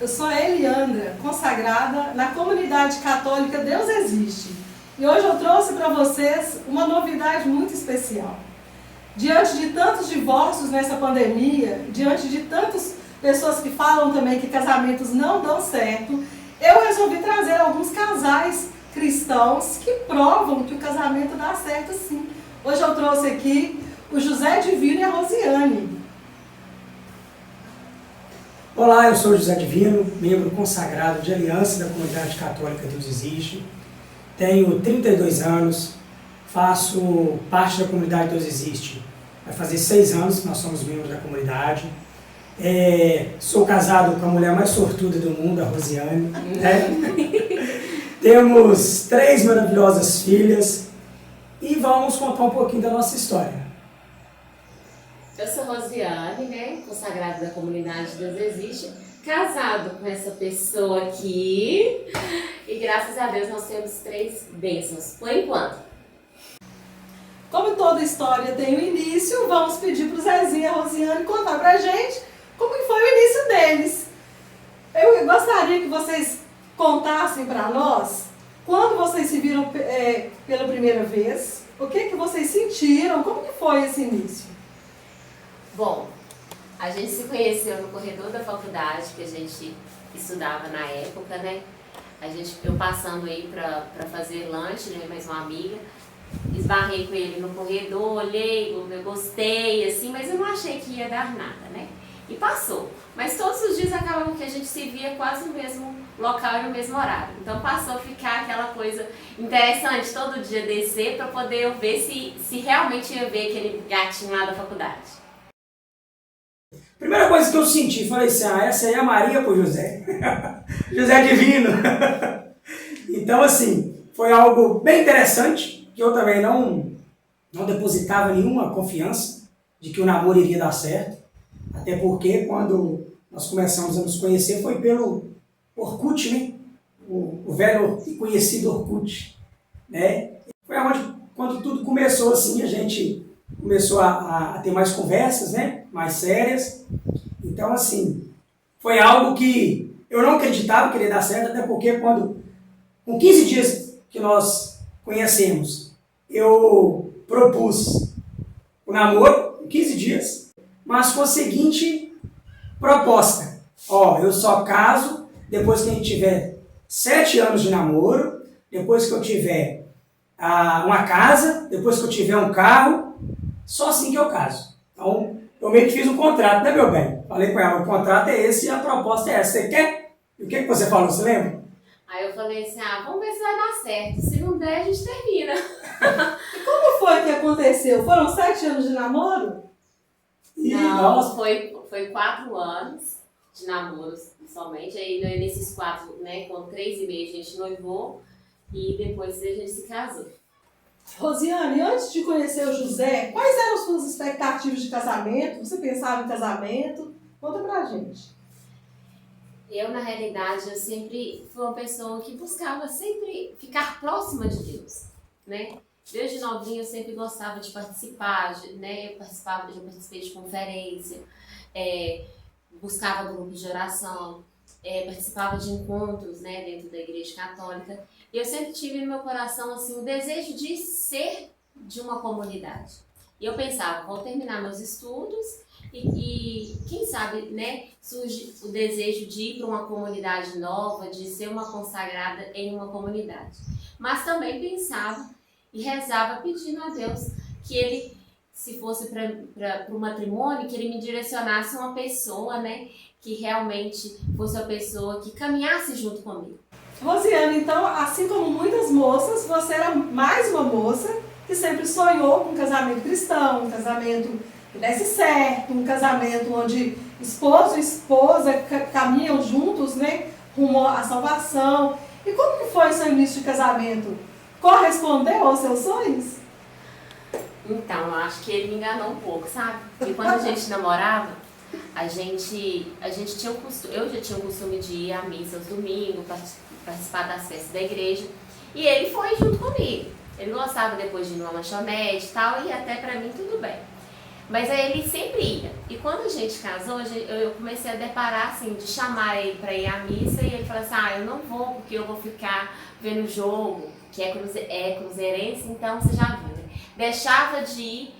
eu sou a Eliandra, consagrada na comunidade católica Deus Existe. E hoje eu trouxe para vocês uma novidade muito especial. Diante de tantos divórcios nessa pandemia, diante de tantas pessoas que falam também que casamentos não dão certo, eu resolvi trazer alguns casais cristãos que provam que o casamento dá certo sim. Hoje eu trouxe aqui o José Divino e a Rosiane. Olá, eu sou o José Divino, membro consagrado de aliança da comunidade católica Deus Existe. Tenho 32 anos, faço parte da comunidade Deus Existe. Vai fazer 6 anos que nós somos membros da comunidade. Sou casado com a mulher mais sortuda do mundo, a Rosiane. Temos 3 maravilhosas filhas e vamos contar um pouquinho da nossa história. Eu sou Rosiane, consagrada da comunidade Deus Existe, casado com essa pessoa aqui e graças a Deus nós temos 3 bênçãos, por enquanto. Como toda história tem um início, vamos pedir para o Zezinho e a Rosiane contar pra gente como que foi o início deles. Eu gostaria que vocês contassem para nós quando vocês se viram pela primeira vez, o que vocês sentiram, como que foi esse início? Bom, a gente se conheceu no corredor da faculdade, que a gente estudava na época, eu passando aí para fazer lanche, mais uma amiga, esbarrei com ele no corredor, olhei, eu gostei, assim, mas eu não achei que ia dar nada, E passou. Mas todos os dias acabava que a gente se via quase no mesmo local e no mesmo horário. Então passou a ficar aquela coisa interessante, todo dia descer para poder eu ver se realmente ia ver aquele gatinho lá da faculdade. Primeira coisa que eu senti, falei assim, essa aí é a Maria pro José. José Divino. Então, assim, foi algo bem interessante, que eu também não depositava nenhuma confiança de que o namoro iria dar certo. Até porque quando nós começamos a nos conhecer foi pelo Orkut, o velho e conhecido Orkut. Foi quando tudo começou assim, a gente começou a ter mais conversas, mais sérias. Então, assim, foi algo que eu não acreditava que iria dar certo, até porque com 15 dias que nós conhecemos, eu propus o namoro, em 15 dias, mas com a seguinte proposta. Eu só caso depois que a gente tiver 7 anos de namoro, depois que eu tiver uma casa, depois que eu tiver um carro, só assim que eu caso. Então, eu meio que fiz um contrato, meu bem? Falei com ela, o contrato é esse e a proposta é essa. Você quer? E o que você falou, você lembra? Aí eu falei assim, vamos ver se vai dar certo. Se não der, a gente termina. E como foi que aconteceu? Foram 7 anos de namoro? Não, foi 4 anos de namoro somente. Aí nesses 4, com 3 e meio a gente noivou e depois a gente se casou. Rosiane, antes de conhecer o José, quais eram as suas expectativas de casamento? Você pensava em casamento? Conta pra gente. Eu, na realidade, eu sempre fui uma pessoa que buscava sempre ficar próxima de Deus, Desde novinha eu sempre gostava de participar, eu participei de conferência, buscava grupos de oração, participava de encontros, dentro da igreja católica. E eu sempre tive no meu coração, assim, o desejo de ser de uma comunidade. E eu pensava, vou terminar meus estudos e quem sabe, surge o desejo de ir para uma comunidade nova, de ser uma consagrada em uma comunidade. Mas também pensava e rezava pedindo a Deus que Ele, se fosse para o matrimônio, que Ele me direcionasse uma pessoa, que realmente fosse uma pessoa que caminhasse junto comigo. Rosiane, então, assim como muitas moças, você era mais uma moça que sempre sonhou com um casamento cristão, um casamento que desse certo, um casamento onde esposo e esposa caminham juntos, rumo à salvação. E como que foi o seu início de casamento? Correspondeu aos seus sonhos? Então, eu acho que ele me enganou um pouco, sabe? Porque quando a gente namorava, a gente tinha eu já tinha o costume de ir à missa aos domingos, participar das festas da igreja, e ele foi junto comigo. Ele gostava depois de ir numa lanchonete e tal, e até pra mim tudo bem. Mas aí ele sempre ia. E quando a gente casou, eu comecei a deparar, assim, de chamar ele para ir à missa e ele falou assim, eu não vou porque eu vou ficar vendo o jogo, que é cruzeirense, então você já viu, né? Deixava de ir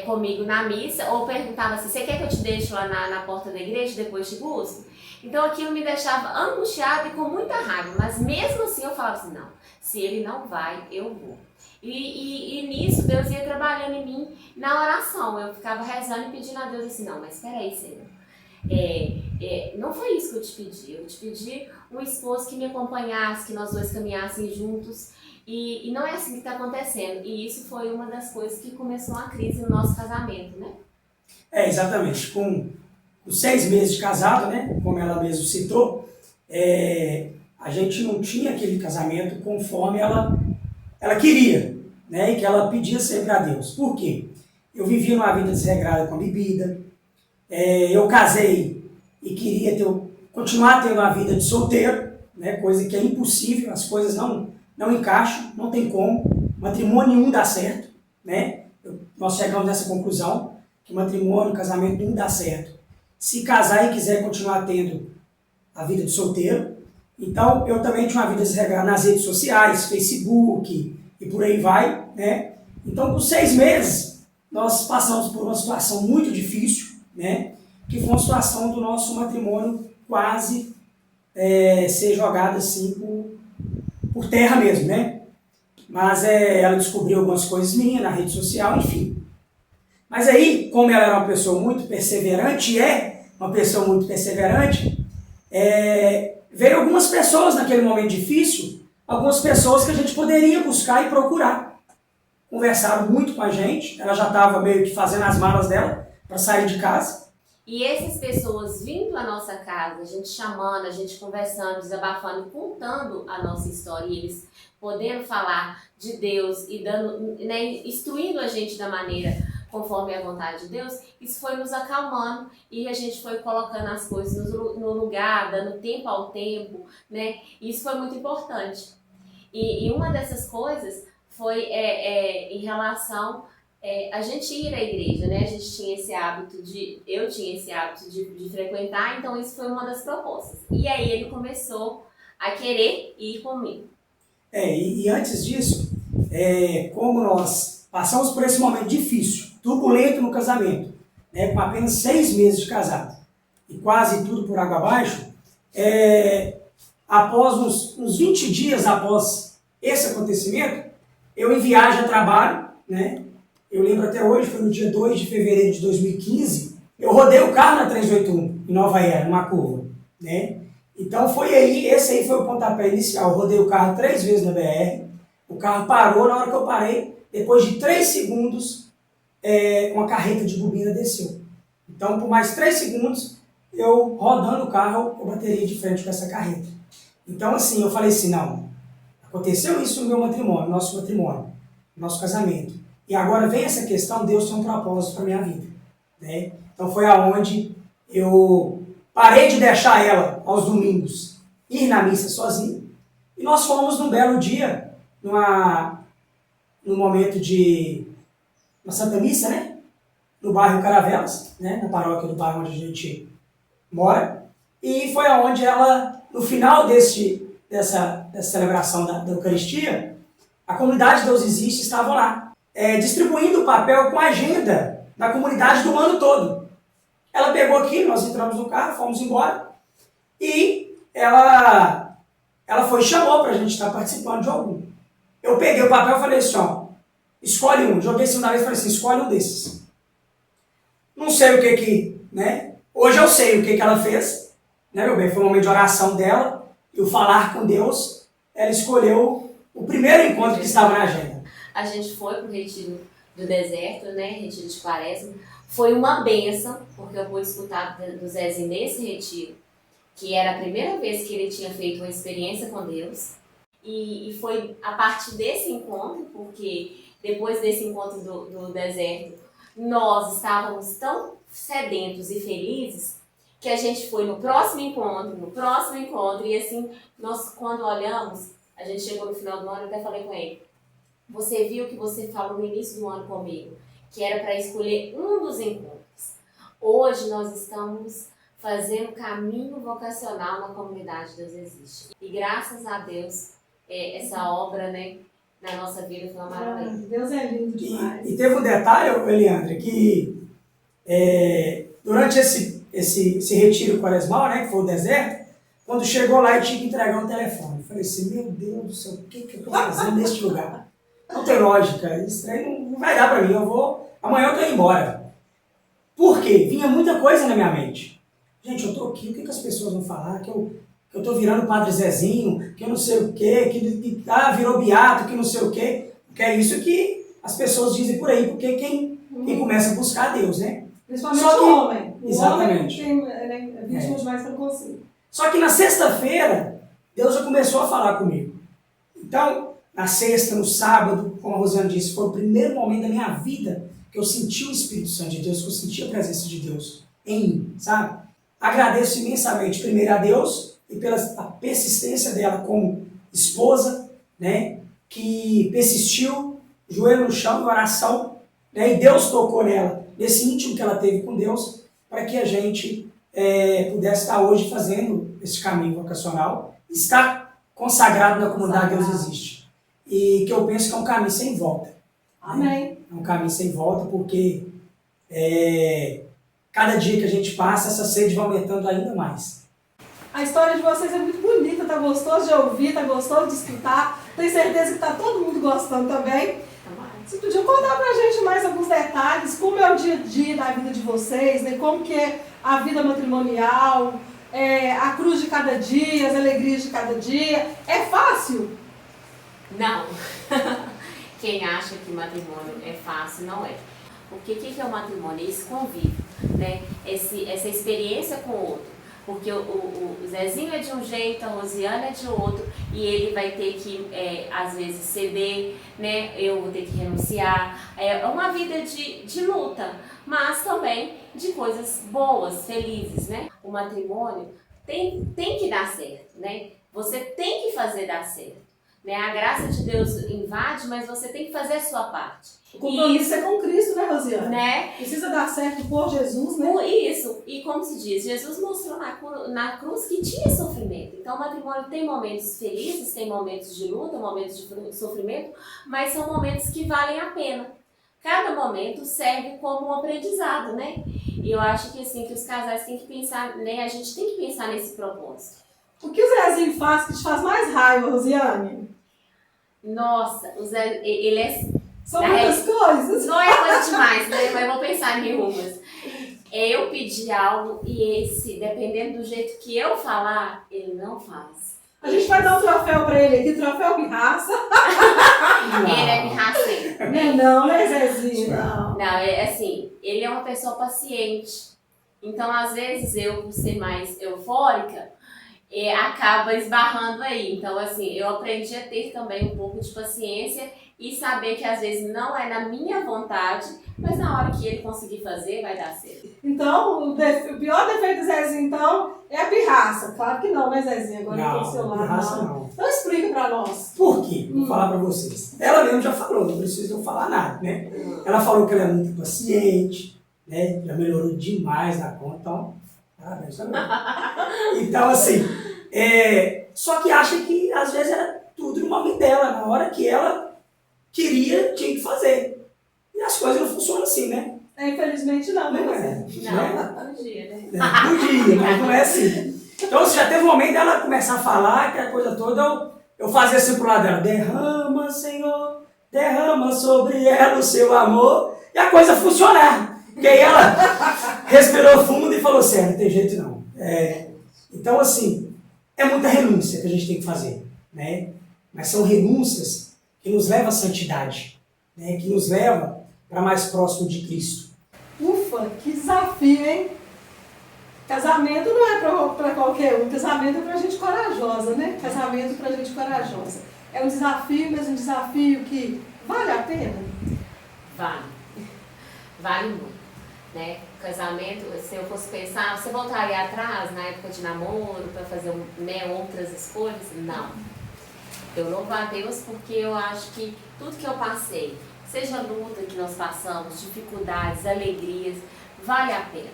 comigo na missa ou perguntava assim, você quer que eu te deixe lá na porta da igreja e depois te busco? Então aquilo me deixava angustiada e com muita raiva, mas mesmo assim eu falava assim, não, se ele não vai, eu vou. E nisso Deus ia trabalhando em mim na oração. Eu ficava rezando e pedindo a Deus assim, não, mas espera aí, Senhor. Não foi isso que eu te pedi. Eu te pedi um esposo que me acompanhasse, que nós dois caminhássemos juntos. E não é assim que está acontecendo. E isso foi uma das coisas que começou a crise no nosso casamento, né? Exatamente. Com os 6 meses de casado, né? Como ela mesmo citou, a gente não tinha aquele casamento conforme ela queria, né? E que ela pedia sempre a Deus. Por quê? Eu vivia uma vida desregrada com a bebida, eu casei e queria continuar tendo uma vida de solteiro, né? Coisa que é impossível, as coisas não encaixam, não tem como, matrimônio nenhum dá certo, né? Nós chegamos nessa conclusão, que matrimônio, casamento nenhum dá certo. Se casar e quiser continuar tendo a vida de solteiro, então eu também tinha uma vida desregrada nas redes sociais, Facebook e por aí vai, né? Então, por 6 meses, nós passamos por uma situação muito difícil, né? Que foi uma situação do nosso matrimônio quase ser jogado assim por terra mesmo, né? Mas ela descobriu algumas coisas minhas na rede social, enfim. Mas aí, como ela era uma pessoa muito perseverante, uma pessoa muito perseverante, veio algumas pessoas naquele momento difícil, algumas pessoas que a gente poderia buscar e procurar. Conversaram muito com a gente, ela já estava meio que fazendo as malas dela para sair de casa. E essas pessoas vindo à nossa casa, a gente chamando, a gente conversando, desabafando, contando a nossa história, e eles podendo falar de Deus e dando, né, instruindo a gente da maneira conforme a vontade de Deus, isso foi nos acalmando e a gente foi colocando as coisas no lugar, dando tempo ao tempo, né? Isso foi muito importante. E uma dessas coisas foi em relação a gente ir à igreja, né? A gente tinha esse hábito eu tinha esse hábito de frequentar, então isso foi uma das propostas. E aí ele começou a querer ir comigo. E antes disso, como nós passamos por esse momento difícil, turbulento no casamento, né, com apenas 6 meses de casado, e quase tudo por água abaixo, após uns 20 dias após esse acontecimento, eu em viagem a trabalho, né, eu lembro até hoje, foi no dia 2 de fevereiro de 2015, eu rodei o carro na 381, em Nova Era, numa curva, né, então esse aí foi o pontapé inicial, eu rodei o carro 3 vezes na BR, o carro parou, na hora que eu parei, depois de 3 segundos, uma carreta de bobina desceu. Então, por mais 3 segundos, eu rodando o carro, eu bateria de frente com essa carreta. Então, assim, eu falei assim, não, aconteceu isso no meu matrimônio, no nosso casamento. E agora vem essa questão, Deus tem um propósito para a minha vida, né? Então, foi aonde eu parei de deixar ela, aos domingos, ir na missa sozinho. E nós fomos num belo dia, num momento de uma Santa Missa, né? No bairro Caravelas, né? Na paróquia do bairro onde a gente mora. E foi aonde ela, no final dessa celebração da Eucaristia, a comunidade Deus Existe estava lá, distribuindo o papel com a agenda da comunidade do ano todo. Ela pegou aqui, nós entramos no carro, fomos embora, e ela foi e chamou para a gente estar participando de algum. Eu peguei o papel e falei assim, escolhe um. Joguei assim na vez e falei assim, escolhe um desses. Não sei o que, né? Hoje eu sei o que ela fez, né, meu bem? Foi um momento de oração dela, e o falar com Deus, ela escolheu o primeiro encontro que estava na agenda. A gente foi para o Retiro do Deserto, né? Retiro de Quaresma. Foi uma bênção, porque eu pude escutar do Zezinho nesse retiro, que era a primeira vez que ele tinha feito uma experiência com Deus. E foi a partir desse encontro, porque depois desse encontro do deserto, nós estávamos tão sedentos e felizes que a gente foi no próximo encontro, e assim, nós quando olhamos, a gente chegou no final do ano, eu até falei com ele, você viu o que você falou no início do ano comigo, que era para escolher um dos encontros. Hoje nós estamos fazendo caminho vocacional na comunidade Deus Existe. E graças a Deus, essa obra, né, na nossa vida foi uma maravilha. Deus é lindo demais. E teve um detalhe, Eliandra, que durante esse retiro quaresmal, né, que foi o deserto, quando chegou lá, eu tinha que entregar um telefone. Eu falei assim, meu Deus do céu, o que eu estou fazendo neste lugar? Não tem lógica, isso aí não vai dar para mim, amanhã eu estou indo embora. Por quê? Vinha muita coisa na minha mente. Gente, eu estou aqui, o que as pessoas vão falar? Que eu estou virando Padre Zezinho, que eu não sei o quê, que virou beato, que não sei o quê. Porque é isso que as pessoas dizem por aí, porque quem começa a buscar a Deus, né? Principalmente o homem. Exatamente. O homem tem vítima demais pelo conselho. Só que na sexta-feira, Deus já começou a falar comigo. Então, na sexta, no sábado, como a Rosiane disse, foi o primeiro momento da minha vida que eu senti o Espírito Santo de Deus, que eu senti a presença de Deus em mim, sabe? Agradeço imensamente, primeiro a Deus e pela persistência dela como esposa, né? Que persistiu, joelho no chão, em oração, né? E Deus tocou nela, nesse íntimo que ela teve com Deus, para que a gente pudesse estar hoje fazendo esse caminho vocacional, estar consagrado na comunidade Deus Existe. E que eu penso que é um caminho sem volta. Amém. É um caminho sem volta, porque cada dia que a gente passa, essa sede vai aumentando ainda mais. A história de vocês é muito bonita, tá gostoso de ouvir, tá gostoso de escutar. Tenho certeza que tá todo mundo gostando também. Vocês podiam contar pra gente mais alguns detalhes, como é o dia a dia da vida de vocês, né? Como que é a vida matrimonial, a cruz de cada dia, as alegrias de cada dia. É fácil? Não. Quem acha que matrimônio é fácil, não é. Porque o que é o matrimônio? É esse convívio, né? Essa experiência com o outro. Porque o Zezinho é de um jeito, a Rosiane é de outro, e ele vai ter que, às vezes, ceder, né? Eu vou ter que renunciar. É uma vida de luta, mas também de coisas boas, felizes, né? O matrimônio tem que dar certo, né? Você tem que fazer dar certo. Né? A graça de Deus invade, mas você tem que fazer a sua parte. O compromisso é com Cristo, né, Rosiane? Né? Precisa dar certo por Jesus, né? Isso. E como se diz, Jesus mostrou na cruz que tinha sofrimento. Então o matrimônio tem momentos felizes, tem momentos de luta, momentos de sofrimento, mas são momentos que valem a pena. Cada momento serve como um aprendizado, né? E eu acho que assim, que os casais têm que pensar, né? A gente tem que pensar nesse propósito. O que o Zezinho faz que te faz mais raiva, Rosiane? Nossa, o Zé, ele é... São muitas coisas. Não é coisa demais, né? Mas eu vou pensar em umas. Eu pedi algo e esse, dependendo do jeito que eu falar, ele não faz. A gente vai dar um troféu pra ele aqui, troféu pirraça. Ele é pirraceiro. Não, né, Zezinho? Não, é assim, ele é uma pessoa paciente. Então, às vezes, eu, por ser mais eufórica, acaba esbarrando aí. Então, assim, eu aprendi a ter também um pouco de paciência e saber que às vezes não é na minha vontade, mas na hora que ele conseguir fazer, vai dar certo. Então, o pior defeito do Zezinho, então, é a pirraça. Claro que não, né, Zezinho? Agora não, tem o seu lado. Pirraça não. Então explica pra nós. Por quê? Vou falar pra vocês. Ela mesmo já falou, não precisa eu falar nada, né? Ela falou que ela é muito paciente, né? Já melhorou demais na conta, então... Parabéns também. Então, assim, só que acha que às vezes era tudo no momento dela, na hora que ela queria, tinha que fazer. E as coisas não funcionam assim, né? Infelizmente não, né? Não é. Não, podia, né? Podia, mas não é assim. Então, já teve um momento dela começar a falar, que a coisa toda, eu fazia assim pro lado dela, derrama, Senhor, derrama sobre ela o seu amor, e a coisa funcionar. Porque aí ela respirou fundo e falou assim, não tem jeito não. Então, assim, é muita renúncia que a gente tem que fazer, né? Mas são renúncias que nos levam à santidade, né? Que nos levam para mais próximo de Cristo. Ufa, que desafio, hein? Casamento não é para qualquer um, casamento é pra gente corajosa, né? Casamento pra gente corajosa. É um desafio, mas um desafio que vale a pena? Vale muito. Né? Casamento, se eu fosse pensar, você voltaria atrás na época de namoro para fazer outras escolhas? Não. Eu louvo a Deus porque eu acho que tudo que eu passei, seja luta que nós passamos, dificuldades, alegrias, vale a pena.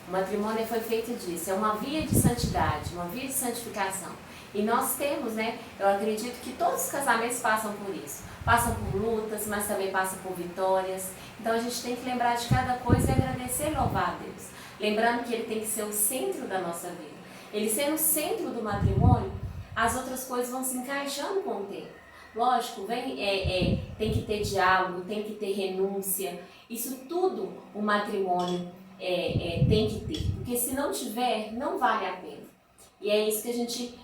O matrimônio foi feito disso, é uma via de santidade, uma via de santificação. E nós temos, né, eu acredito que todos os casamentos passam por isso. Passam por lutas, mas também passam por vitórias. Então a gente tem que lembrar de cada coisa e agradecer e louvar a Deus. Lembrando que Ele tem que ser o centro da nossa vida. Ele sendo o centro do matrimônio, as outras coisas vão se encaixando com o tempo. Lógico, tem que ter diálogo, tem que ter renúncia. Isso tudo o matrimônio tem que ter. Porque se não tiver, não vale a pena. E é isso que a gente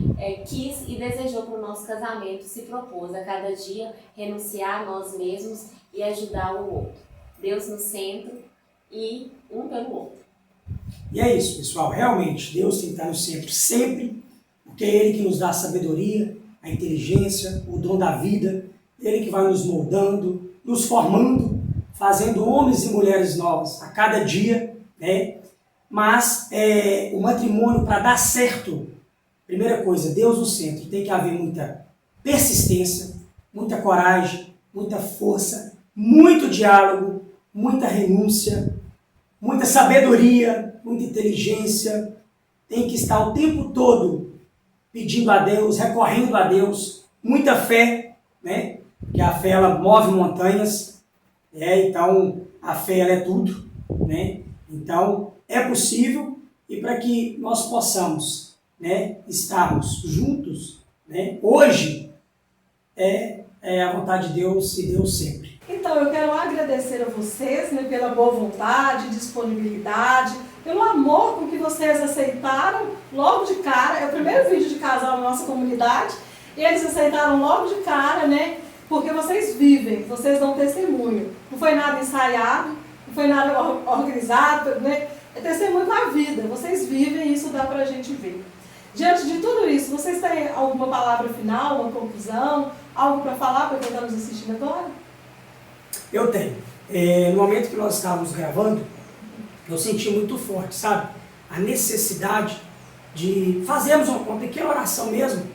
quis e desejou para o nosso casamento, se propôs a cada dia renunciar a nós mesmos e ajudar o outro. Deus no centro e um pelo outro. E é isso, pessoal. Realmente, Deus tem que estar no centro sempre, porque é Ele que nos dá a sabedoria, a inteligência, o dom da vida. Ele que vai nos moldando, nos formando, fazendo homens e mulheres novos a cada dia, né? Mas o matrimônio, para dar certo, primeira coisa, Deus no centro, tem que haver muita persistência, muita coragem, muita força, muito diálogo, muita renúncia, muita sabedoria, muita inteligência. Tem que estar o tempo todo pedindo a Deus, recorrendo a Deus, muita fé, né? Porque a fé, ela move montanhas, então a fé, ela é tudo, né? Então, é possível, e para que nós possamos, né, estarmos juntos, né, hoje, é a vontade de Deus e Deus sempre. Então, eu quero agradecer a vocês, né, pela boa vontade, disponibilidade, pelo amor com que vocês aceitaram logo de cara. É o primeiro vídeo de casal na nossa comunidade, e eles aceitaram logo de cara, né, porque vocês vivem, vocês dão testemunho. Não foi nada ensaiado, não foi nada organizado, né? É testemunho da vida. Vocês vivem e isso dá pra gente ver. Diante de tudo isso, vocês têm alguma palavra final, uma conclusão, algo para falar para quem está nos assistindo agora? Eu tenho. No momento que nós estávamos gravando, eu senti muito forte, sabe? A necessidade de fazermos uma pequena oração mesmo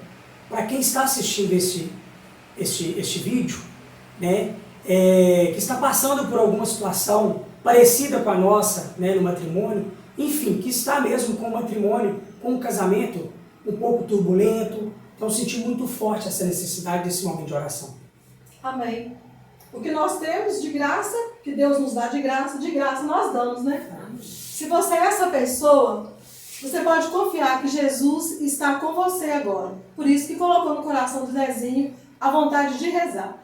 para quem está assistindo este vídeo, né? Que está passando por alguma situação parecida com a nossa, né, no matrimônio, enfim, que está mesmo com o matrimônio, com o casamento um pouco turbulento. Então, eu senti muito forte essa necessidade desse momento de oração. Amém. O que nós temos de graça, que Deus nos dá de graça nós damos, né? Se você é essa pessoa, você pode confiar que Jesus está com você agora. Por isso que colocou no coração do Zezinho a vontade de rezar.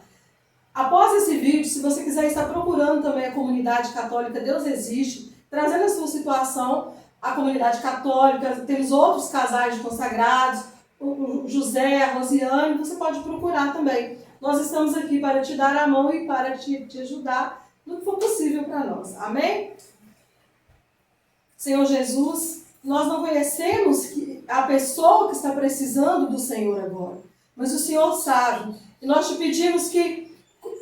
Após esse vídeo, se você quiser estar procurando também a comunidade católica Deus Existe, trazendo a sua situação, a comunidade católica, temos outros casais de consagrados, o José, a Rosiane, você pode procurar também. Nós estamos aqui para te dar a mão e para te ajudar no que for possível para nós. Amém? Senhor Jesus, nós não conhecemos a pessoa que está precisando do Senhor agora, mas o Senhor sabe. E nós te pedimos que,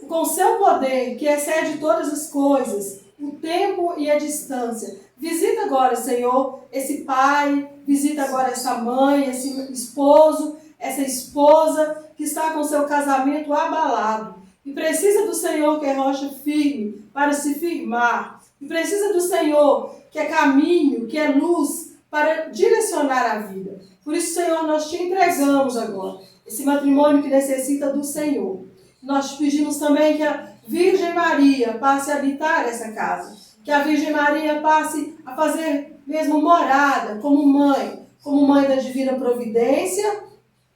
com o seu poder, que excede todas as coisas, o tempo e a distância, visita agora, Senhor, esse pai, visita agora essa mãe, esse esposo, essa esposa que está com seu casamento abalado e precisa do Senhor, que é rocha firme, para se firmar, e precisa do Senhor, que é caminho, que é luz, para direcionar a vida. Por isso, Senhor, nós te entregamos agora esse matrimônio que necessita do Senhor. Nós te pedimos também que a Virgem Maria passe a habitar essa casa, que a Virgem Maria passe a fazer mesmo morada, como mãe da divina providência,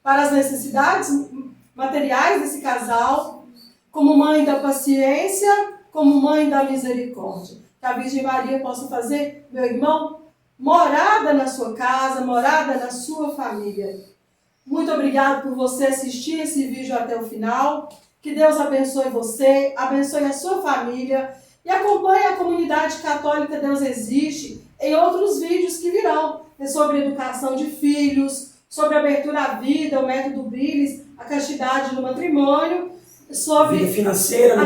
para as necessidades materiais desse casal, como mãe da paciência, como mãe da misericórdia. Que a Virgem Maria possa fazer, meu irmão, morada na sua casa, morada na sua família. Muito obrigado por você assistir esse vídeo até o final. Que Deus abençoe você, abençoe a sua família e acompanhe a comunidade católica Deus Existe em outros vídeos que virão. É sobre educação de filhos, sobre abertura à vida, o método Brilis, a castidade no matrimônio, sobre a vida financeira,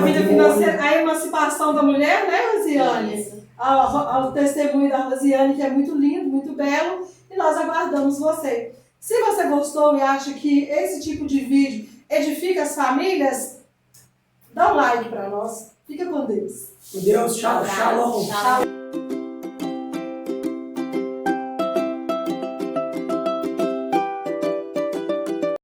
a emancipação da mulher, né, Rosiane? O testemunho da Rosiane, que é muito lindo, muito belo, e nós aguardamos você. Se você gostou e acha que esse tipo de vídeo edifica as famílias, dá um like para nós. Fica com Deus. Com Deus, shalom. Shalom.